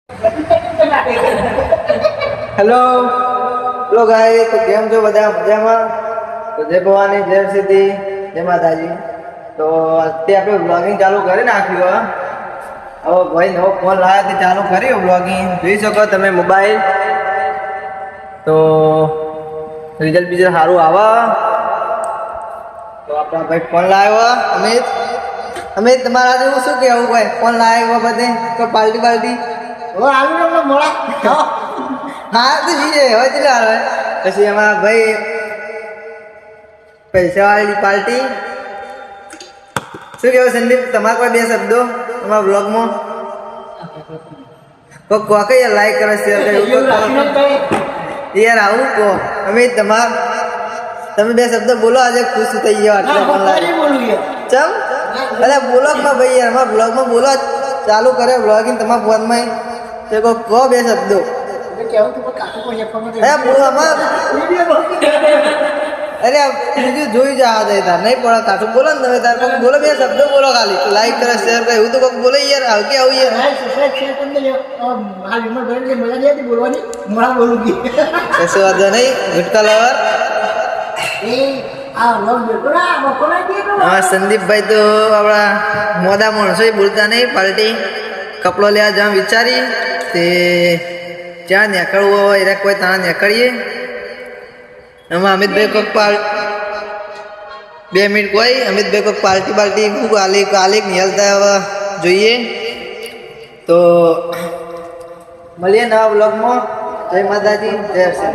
Hello hello ગાય, તો કેમ છો બધા? મજામાં? તો જય ભવાની, જય સિદ્ધિ, જય માતાજી. તો અત્યારે આપણે બ્લોગિંગ ચાલુ કરી નાખ્યું. હવે ભાઈ નવો ફોન લાવ્યા તે ચાલુ કર્યું બ્લોગિંગ. જોઈ શકો તમે મોબાઈલ. તો રિઝલ્ટ બીજું સારું આવે. તો આપણા ભાઈ ફોન લાવ્યો અમિત. અમિત, તમારા આજે હું શું કહેવું ભાઈ? ફોન લાવ્યો બધે તો પાર્ટી હા તો જઈએ હવે ચલા આવે. પછી એમાં ભાઈ પૈસાવાળી પાર્ટી. શું કહેવું સંદીપ, તમારા કોઈ બે શબ્દો તમારા બ્લોગમાં? કોક કોક યાર લાઈક કરો, શેર કરો યાર, આવું કહો. અમિત, તમે બે શબ્દ બોલો. આજે ખુશ થઈ ગયો ચમ અરે બ્લોગમાં ભાઈ યાર, અમારા બ્લોગમાં બોલો. ચાલુ કરે બ્લોગિંગ તમારા ફોનમાં તો કહો બે શબ્દો. અરે બીજું જોઈ જા દે તાર નહીં પડે કાઠું બોલો ને તમે. તાર કોઈક બોલો, બે શબ્દો બોલો ખાલી. લાઈક કરે, શેર કરે, એવું તો કોઈક બોલે યાર. આવ કે આવું યાર કશું વાંધો નહીં. ગુટકા લવર હા સંદીપભાઈ તો આપણા મોદા માણસો બોલતા નહીં. પાર્ટી કપડો લેવા જવા વિચારી તે જ્યાં નીકળવું હોય એને કોઈ ત્યાં નીકળીએ. એમાં અમિતભાઈ કોઈક 2 મિનિટ કોઈ અમિતભાઈ કોઈક પાર્ટી ખૂબ આલિક નિહાલતા હવે જોઈએ. તો મળીએ નવા બ્લોગમાં. જય માતાજી, જય શ્રી